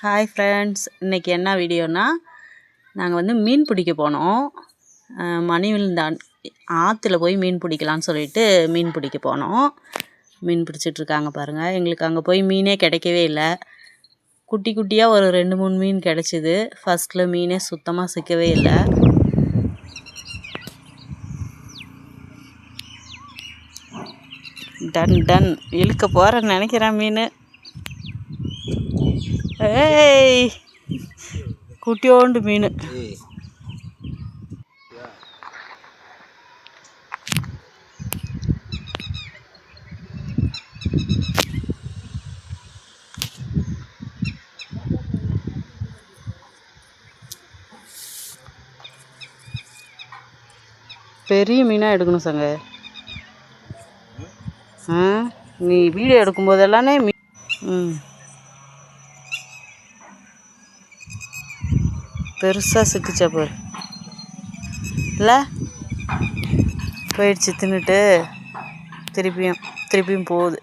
Hi friends, இன்றைக்கி என்ன வீடியோனா நாங்கள் வந்து மீன் பிடிக்க போனோம். மணிவில்தான் ஆற்றுல போய் மீன் பிடிக்கலான்னு சொல்லிட்டு மீன் பிடிக்க போனோம். மீன் பிடிச்சிட்ருக்காங்க பாருங்கள். எங்களுக்கு அங்கே போய் மீனே கிடைக்கவே இல்லை. குட்டி குட்டியாக ஒரு 2-3 மீன் கிடச்சிது. ஃபஸ்ட்டில் மீனே சுத்தமாக சிக்கவே இல்லை. டன் இழுக்க போகிறேன்னு நினைக்கிறேன் மீன். ஏய், குட்டியோண்டு மீன். பெரிய மீனாக எடுக்கணும் சங்க. நீ வீடியோ எடுக்கும்போதெல்லாமே பெருசாக சிக்கிச்சா பாரு. இல்லை போயிடுச்சு, தின்னுட்டு திருப்பியும் போகுது.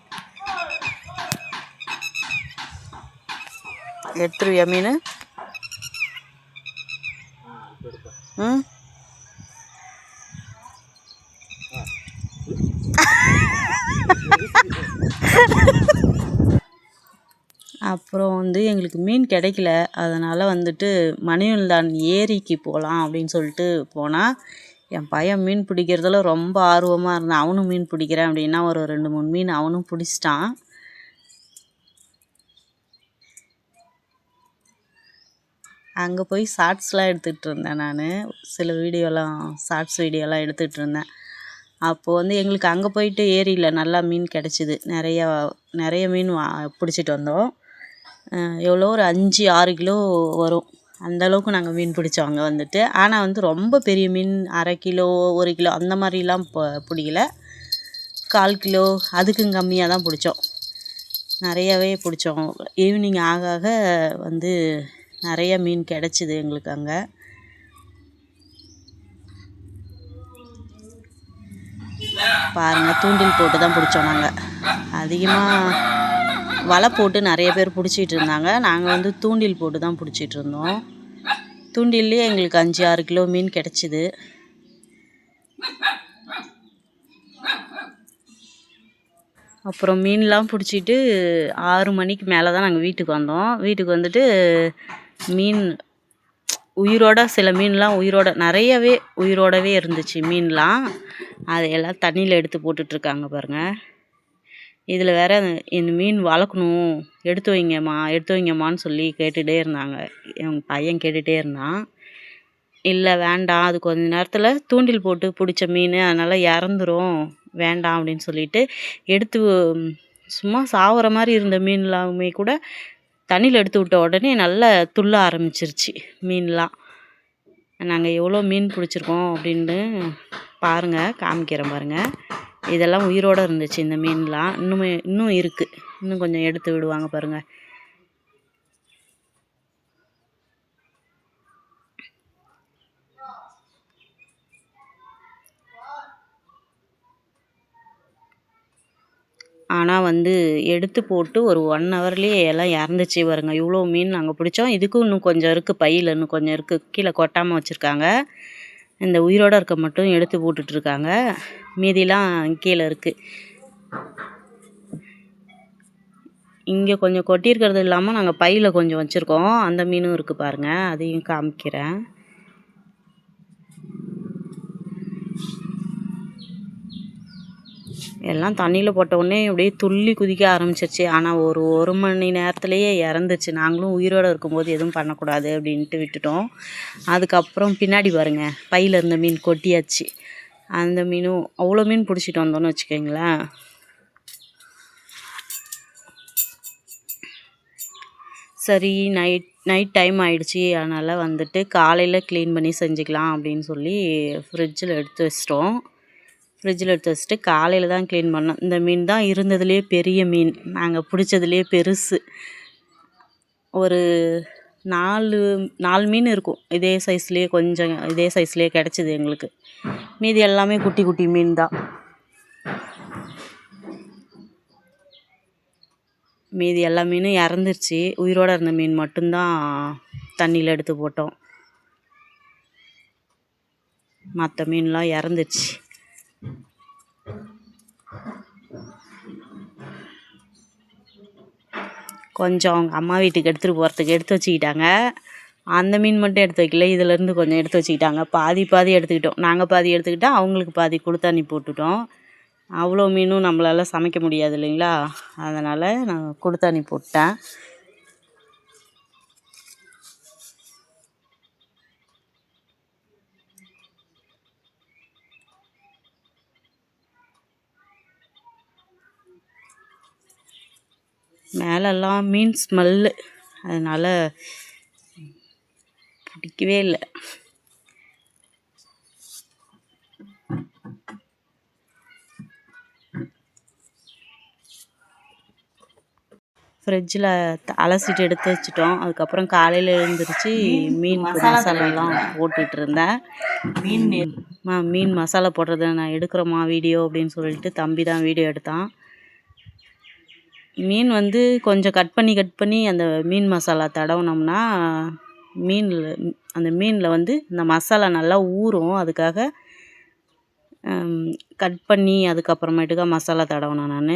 எடுத்துருவியா மீன்? அப்புறம் வந்து எங்களுக்கு மீன் கிடைக்கல. அதனால் வந்துட்டு மணிவல்தான் ஏரிக்கு போகலாம் அப்படின்னு சொல்லிட்டு போனால், என் பையன் மீன் பிடிக்கிறதுல ரொம்ப ஆர்வமாக இருந்தான். அவனும் மீன் பிடிக்கிறேன் அப்படின்னா ஒரு 2-3 மீன் அவனும் பிடிச்சிட்டான். அங்கே போய் ஷார்ட்ஸ்லாம் எடுத்துகிட்டு இருந்தேன். நான் சில ஷார்ட்ஸ் வீடியோலாம் எடுத்துகிட்டு இருந்தேன். அப்போது வந்து எங்களுக்கு அங்கே போயிட்டு ஏரியில் நல்லா மீன் கிடச்சிது. நிறைய மீன் பிடிச்சிட்டு வந்தோம். எவ்வளோ ஒரு 5-6 கிலோ வரும். அந்தளவுக்கு நாங்கள் மீன் பிடிச்சோம் அங்கே வந்துட்டு. ஆனால் வந்து ரொம்ப பெரிய மீன் 1/2 கிலோ 1 கிலோ அந்த மாதிரிலாம் பிடிக்கல. 1/4 கிலோ அதுக்கும் கம்மியாக தான் பிடிச்சோம். நிறையாவே பிடிச்சோம். ஈவினிங் ஆக வந்து நிறைய மீன் கிடச்சிது எங்களுக்கு அங்கே. பாருங்கள், தூண்டில் போட்டு தான் பிடிச்சோம் நாங்கள். அதிகமாக வலை போட்டு நிறைய பேர் பிடிச்சிட்டு இருந்தாங்க. நாங்கள் வந்து தூண்டில் போட்டு தான் பிடிச்சிட்டு இருந்தோம். தூண்டில்லே எங்களுக்கு 5-6 கிலோ மீன் கிடச்சிது. அப்புறம் மீன்லாம் பிடிச்சிட்டு 6 மணிக்கு மேலே தான் நாங்கள் வீட்டுக்கு வந்தோம். வீட்டுக்கு வந்துட்டு மீன் உயிரோட, சில மீன்லாம் நிறையவே உயிரோடவே இருந்துச்சு மீன்லாம். அதையெல்லாம் தண்ணியில் எடுத்து போட்டுட்ருக்காங்க பாருங்கள். இதில் வேறு இந்த மீன் வளர்க்கணும், எடுத்து வைங்கம்மான்னு சொல்லி கேட்டுகிட்டே இருந்தாங்க. என் பையன் கேட்டுகிட்டே இருந்தான். இல்லை வேண்டாம், அது கொஞ்ச நேரத்தில் தூண்டில் போட்டு பிடிச்ச மீன், அதனால் இறந்துரும், வேண்டாம் அப்படின்னு சொல்லிட்டு எடுத்து சும்மா சாகிற மாதிரி இருந்த மீன்லாமே கூட தண்ணியில் எடுத்து விட்ட உடனே நல்லா துள்ள ஆரம்பிச்சிருச்சு மீன்லாம். நாங்கள் எவ்வளோ மீன் பிடிச்சிருக்கோம் அப்படின்னு பாருங்கள், காமிக்கிறேன் பாருங்கள். இதெல்லாம் உயிரோடு இருந்துச்சு இந்த மீன்லாம். இன்னும் இருக்குது. இன்னும் கொஞ்சம் எடுத்து விடுவாங்க பாருங்கள். ஆனால் வந்து எடுத்து போட்டு ஒரு 1 ஹவர்லேயே எல்லாம் இறந்துச்சு பாருங்க. இவ்வளோ மீன் நாங்கள் பிடிச்சோம். இதுக்கும் இன்னும் கொஞ்சம் இருக்குது, பையில் இன்னும் கொஞ்சம் இருக்குது, கீழே கொட்டாமல் வச்சுருக்காங்க. இந்த உயிரோடு இருக்க மட்டும் எடுத்து போட்டுட்ருக்காங்க. மீதிலாம் கீழே இருக்குது. இங்கே கொஞ்சம் கொட்டியிருக்கிறது இல்லாமல் நாங்கள் பையில் கொஞ்சம் வச்சுருக்கோம். அந்த மீனும் இருக்குது பாருங்கள், அதையும் காமிக்கிறேன். எல்லாம் தண்ணியில் போட்ட உடனே அப்படியே துள்ளி குதிக்க ஆரம்பிச்சிருச்சு. ஆனால் ஒரு மணி நேரத்துலேயே இறந்துச்சு. நாங்களும் உயிரோடு இருக்கும்போது எதுவும் பண்ணக்கூடாது அப்படின்ட்டு விட்டுட்டோம். அதுக்கப்புறம் பின்னாடி பாருங்கள், பையில் இருந்த மீன் கொட்டியாச்சு. அந்த மீனும் அவ்வளோ மீன் பிடிச்சிட்டு வந்தோன்னு வச்சுக்கோங்களேன். சரி, நைட் டைம் ஆகிடுச்சி. அதனால் வந்துட்டு காலையில் க்ளீன் பண்ணி செஞ்சுக்கலாம் அப்படின்னு சொல்லி ஃப்ரிட்ஜில் எடுத்து வச்சுட்டு காலையில் தான் க்ளீன் பண்ணோம். இந்த மீன் தான் இருந்ததுலேயே பெரிய மீன், நாங்கள் பிடிச்சதுலேயே பெருசு. ஒரு 4 மீன் இருக்கும். இதே சைஸ்லேயே கிடச்சிது எங்களுக்கு. மீதி எல்லாமே குட்டி குட்டி மீன் தான். மீதி எல்லா மீனும் இறந்துருச்சு. உயிரோடு இருந்த மீன் மட்டும்தான் தண்ணியில் எடுத்து போட்டோம். மற்ற மீன்லாம் இறந்துருச்சு. கொஞ்சம் அவங்க அம்மா வீட்டுக்கு எடுத்துகிட்டு போகிறதுக்கு எடுத்து வச்சுக்கிட்டாங்க. அந்த மீன் மட்டும் எடுத்து வைக்கல, இதிலேருந்து கொஞ்சம் எடுத்து வச்சுக்கிட்டாங்க. பாதி பாதி எடுத்துக்கிட்டோம். நாங்கள் பாதி எடுத்துக்கிட்டால் அவங்களுக்கு பாதி கொடுத்து அனுப்பி போட்டுட்டோம். அவ்வளோ மீனும் நம்மளால் சமைக்க முடியாது இல்லைங்களா, அதனால் நான் கொடுத்து அனுப்பி போட்டேன். மேலெல்லாம் மீன் ஸ்மெல்லு, அதனால் பிடிக்கவே இல்லை. ஃப்ரிட்ஜில் அலசிட்டு எடுத்து வச்சிட்டோம். அதுக்கப்புறம் காலையில் எழுந்திரிச்சு மீன் மசாலாலாம் போட்டுட்டு இருந்தேன். மீன் மசாலா போடுறத நான் எடுக்கிறோமா வீடியோ அப்படின்னு சொல்லிட்டு தம்பி தான் வீடியோ எடுத்தான். மீன் வந்து கொஞ்சம் கட் பண்ணி அந்த மீன் மசாலா தடவுனோம்னா அந்த மீனில் வந்து இந்த மசாலா நல்லா ஊறும். அதுக்காக கட் பண்ணி அதுக்கப்புறமேட்டுக்கா மசாலா தடவினேன் நான்.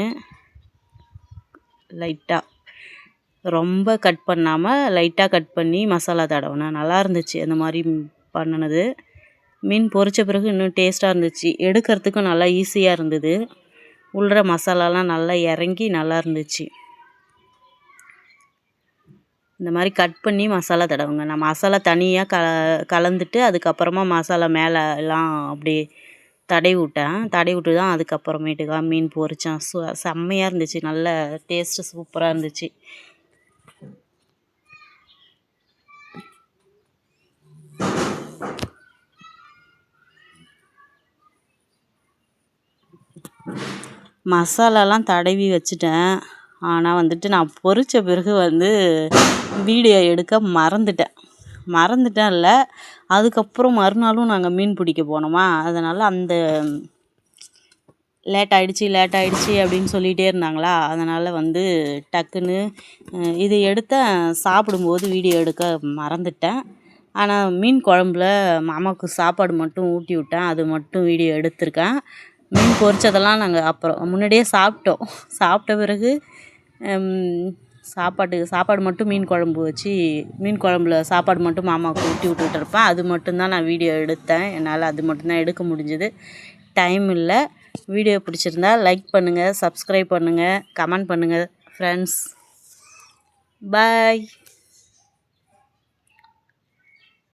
லைட்டாக, ரொம்ப கட் பண்ணாமல் லைட்டாக கட் பண்ணி மசாலா தடவினேன். நல்லா இருந்துச்சு அந்த மாதிரி பண்ணினது. மீன் பொரித்த பிறகு இன்னும் டேஸ்ட்டாக இருந்துச்சு. எடுக்கிறதுக்கும் நல்லா ஈஸியாக இருந்தது. உள்ள மசாலாலாம் நல்லா இறங்கி நல்லா இருந்துச்சு. இந்த மாதிரி கட் பண்ணி மசாலா தடவுங்க. நான் மசாலா தனியாக கலந்துட்டு அதுக்கப்புறமா மசாலா மேலே எல்லாம் அப்படி தடவி விட்டு தான் அதுக்கப்புறமேட்டுக்கா மீன் பொரித்தேன். செம்மையாக இருந்துச்சு. நல்ல டேஸ்ட்டு சூப்பராக இருந்துச்சு. மசாலாலாம் தடவி வச்சுட்டேன். ஆனால் வந்துட்டு நான் பொரித்த பிறகு வந்து வீடியோ எடுக்க மறந்துட்டேன் இல்லை, அதுக்கப்புறம் மறுநாளும் நாங்கள் மீன் பிடிக்க போனோமா, அதனால் அந்த லேட் ஆகிடுச்சி அப்படின்னு சொல்லிகிட்டே இருந்தாங்களா, அதனால் வந்து டக்குன்னு இது எடுத்தேன். சாப்பிடும்போது வீடியோ எடுக்க மறந்துட்டேன். ஆனால் மீன் குழம்புல மாமாவுக்கு சாப்பாடு மட்டும் ஊட்டி விட்டேன். அது மட்டும் வீடியோ எடுத்திருக்கேன். மீன் பொரித்ததெல்லாம் நாங்கள் அப்புறம் முன்னாடியே சாப்பிட்ட பிறகு சாப்பாடு மட்டும் மீன் குழம்புல சாப்பாடு மட்டும் மாமாவுக்கு ஊட்டி விட்டுருப்பேன். அது மட்டும்தான் நான் வீடியோ எடுத்தேன். என்னால் அது மட்டும்தான் எடுக்க முடிஞ்சுது. டைம் இல்லை. வீடியோ பிடிச்சிருந்தா லைக் பண்ணுங்கள், சப்ஸ்கிரைப் பண்ணுங்கள், கமெண்ட் பண்ணுங்கள் ஃப்ரெண்ட்ஸ். பாய்.